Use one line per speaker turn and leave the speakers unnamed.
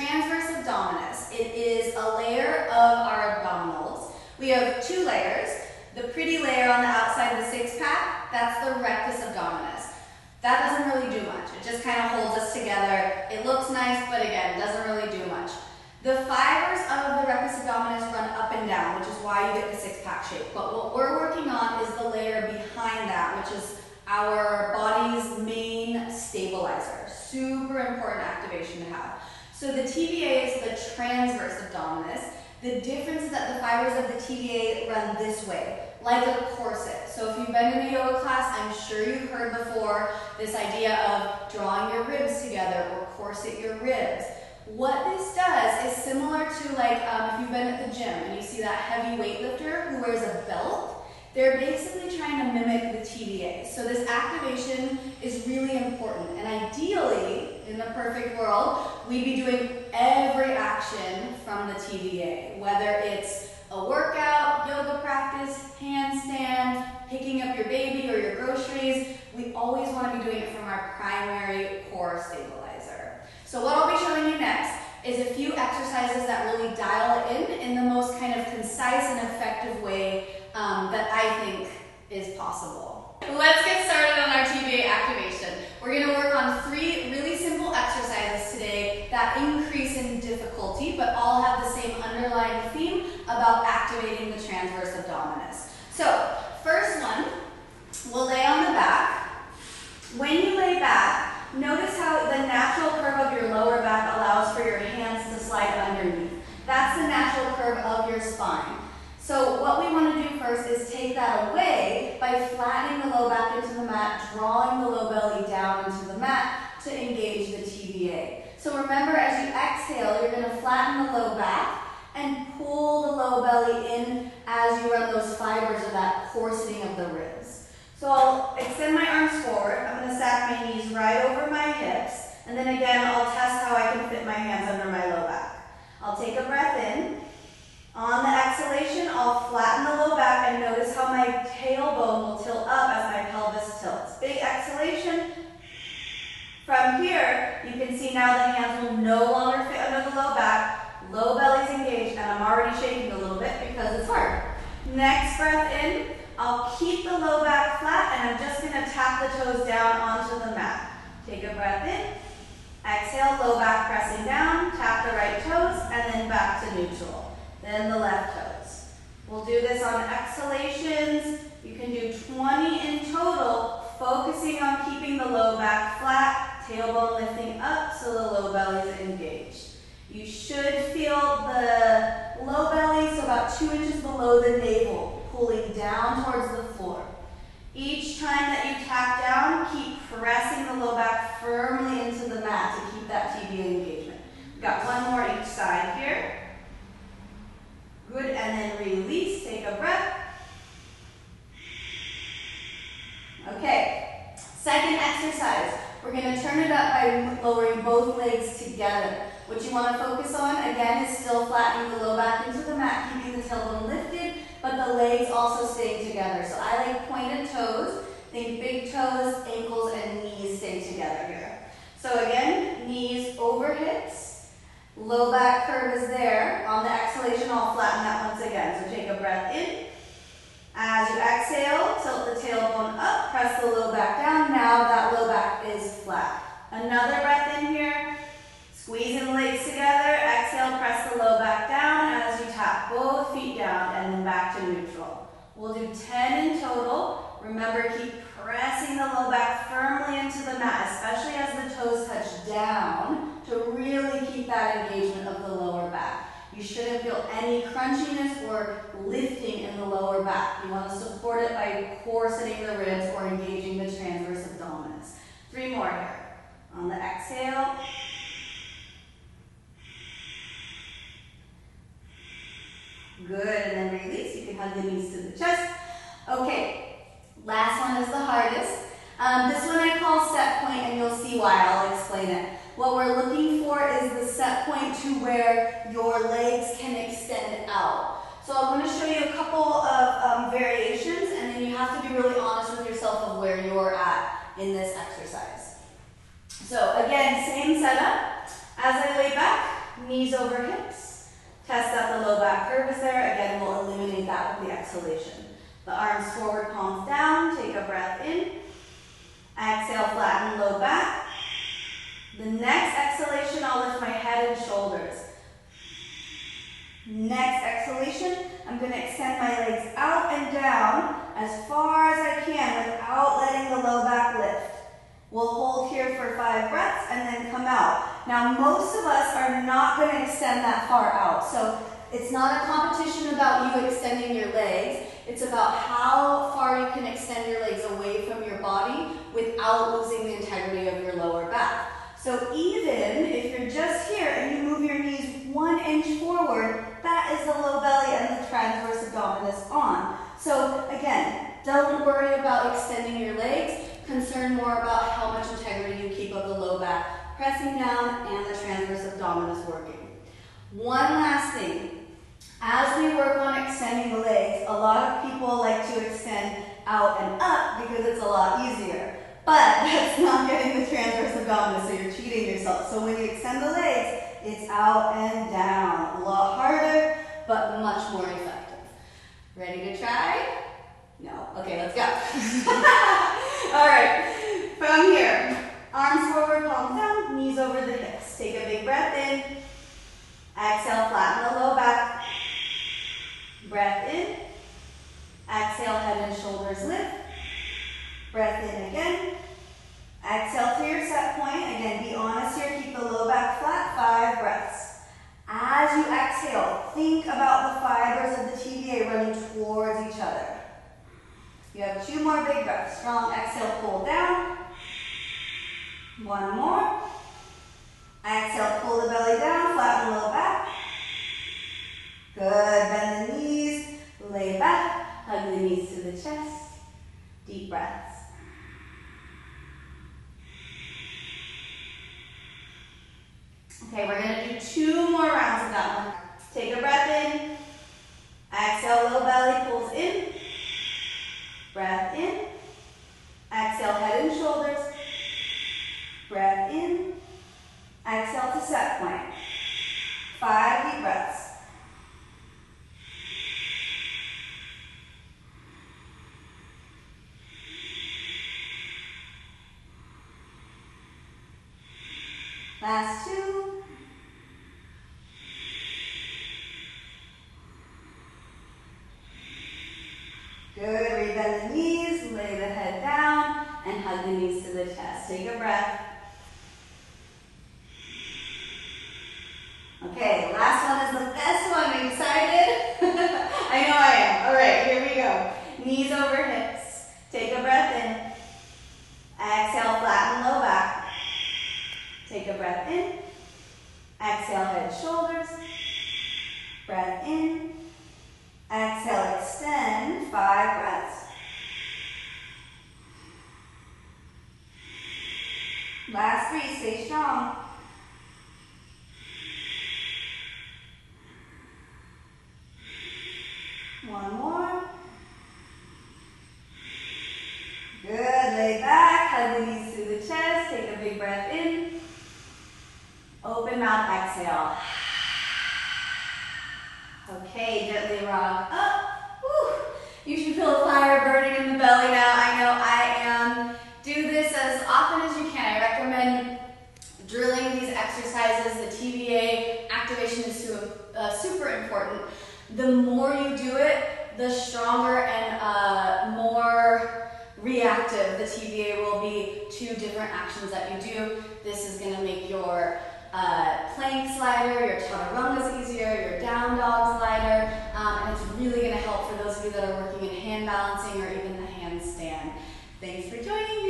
transverse abdominis. It is a layer of our abdominals. We have two layers. The pretty layer on the outside of the six-pack, that's the rectus abdominis. That doesn't really do much. It just kind of holds us together. It looks nice, but again, it doesn't really do much. The fibers of the rectus abdominis run up and down, which is why you get the six-pack shape. But what we're working on is the layer behind that, which is our body's main stabilizer. Super important activation to have. So the TVA is the transverse abdominis. The difference is that the fibers of the TVA run this way, like a corset. So if you've been in a yoga class, I'm sure you've heard before this idea of drawing your ribs together or corset your ribs. What this does is similar to like if you've been at the gym and you see that heavy weightlifter who wears a belt, they're basically trying to mimic the TVA. So this activation is really important. And ideally, in the perfect world, we'd be doing every action from the TVA, whether it's a workout, yoga practice, handstand, picking up your baby or your groceries. We always want to be doing it from our primary core stabilizer. So what I'll be showing you next is a few exercises that really dial it in the most kind of concise and effective way that I think is possible. Let's get started on our TVA activation. We're going to work on 3 really simple exercises today that increase in difficulty, but all have the same underlying theme about activating the transverse abdominis. So, first one, we'll lay on the back. When you lay back, notice how the natural curve of your lower back allows for your hands to slide underneath. That's the natural curve of your spine. So what we want to do first is take that away by flattening the low back into the mat, drawing the low belly down into the mat to engage the TVA. So remember, as you exhale, you're going to flatten the low back and pull the low belly in as you run those fibers of that corseting of the ribs. So I'll extend my arms forward. I'm going to stack my knees right over my hips. And then again, I'll test how I can fit my hands under my low back. I'll take a breath in. On the exhalation, I'll flatten the low back and notice how my tailbone will tilt up as my pelvis tilts. Big exhalation. From here, you can see now the hands will no longer fit under the low back. Low belly's engaged, and I'm already shaking a little bit because it's hard. Next breath in, I'll keep the low back flat, and I'm just going to tap the toes down onto the mat. Take a breath in. Exhale, low back pressing down. Tap the right toes, and then back to neutral. Then the left toes. We'll do this on exhalations. You can do 20 in total, focusing on keeping the low back flat, tailbone lifting up so the low belly is engaged. You should feel the low belly, so about 2 inches below the navel, pulling down towards the floor. Each time that you tap down, keep pressing the low back firmly into the mat to keep that TVA engagement. We've got one more each side here. Good, and then release, take a breath. Okay, second exercise. We're going to turn it up by lowering both legs together. What you want to focus on, again, is still flattening the low back into the mat, keeping the tailbone lifted, but the legs also staying together. So I like pointed toes. Think big toes, ankles, and knees stay together here. So again, knees over hips. Low back curve is there. On the exhalation, I'll flatten that once again. So take a breath in. As you exhale, tilt the tailbone up, press the low back down. Now that low back is flat. Another breath in here. Squeezing the legs together. Exhale, press the low back down as you tap both feet down and then back to neutral. We'll do 10 in total. Remember, keep pressing the low back firmly into the mat, especially as the toes touch down, to really keep that engagement of the lower back. You shouldn't feel any crunchiness or lifting in the lower back. You want to support it by corseting the ribs or engaging the transverse abdominis. 3 more here. On the exhale. Good, and then release. You can hug the knees to the chest. Okay, last one is the hardest. This one I call set point, and you'll see why. I'll explain it. What we're looking for is the set point to where your legs can extend out. So I'm going to show you a couple of variations, and then you have to be really honest with yourself of where you're at in this exercise. So again, same setup. As I lay back, knees over hips. Test out the low back curve is there. Again, we'll eliminate that with the exhalation. The arms forward, palms down. Take a breath in. Exhale, flatten low back. The next exhalation, I'll lift my head and shoulders. Next exhalation, I'm going to extend my legs out and down as far as I can without letting the low back lift. We'll hold here for 5 breaths and then come out. Now, most of us are not going to extend that far out. So it's not a competition about you extending your legs. It's about how far you can extend your legs away from your body without losing the integrity of your lower back. So even if you're just here and you move your knees 1 inch forward, that is the low belly and the transverse abdominis on. So again, don't worry about extending your legs. Concern more about how much integrity you keep of the low back, pressing down, and the transverse abdominis working. One last thing. As we work on extending the legs, a lot of people like to extend out and up because it's a lot easier. But that's not getting the transverse abdominis, so you're cheating yourself. So when you extend the legs, it's out and down. A lot harder, but much more effective. Ready to try? No? Okay, let's go. All right, from here, arms forward, palms down, knees over the hips. Take a big breath in. Exhale, flatten the low back. Breath in. Exhale, head and shoulders lift. Breath in again. Exhale to your set point. Again, be honest here. Keep the low back flat. 5 breaths. As you exhale, think about the fibers of the TVA running towards each other. You have 2 more big breaths. Strong exhale, pull down. 1 more. Exhale, pull the belly down, flatten low back. Good. Bend the knees, lay back, hug the knees to the chest. Deep breaths. Okay, we're going to do 2 more rounds of that one. Take a breath in. Exhale, low belly pulls in. Breath in. Exhale, head and shoulders. Breath in. Exhale to set point. 5 deep breaths. Last 2. Good. Rebend the knees, lay the head down, and hug the knees to the chest. Take a breath. Okay, last one is the best one. Are you excited? I know I am. All right, here we go. Knees over hips. Take a breath in. Exhale, flatten low back. Take a breath in. Exhale, head, shoulders. Breath in. Exhale, extend. 5 breaths. Last 3, stay strong. One more. Good, lay back, hug the knees to the chest, take a big breath in. Open mouth, exhale. Okay, gently rock up. Woo. You should feel the fire burning in the belly now. I know I am. Do this as often as you can. I recommend drilling these exercises. The TVA activation is super important. The more you do it, the stronger and more reactive the TVA will be to different actions that you do. This is going to make your plank slider, your chaturangas easier, your down dogs lighter, and it's really going to help for those of you that are working in hand balancing or even the handstand. Thanks for joining me.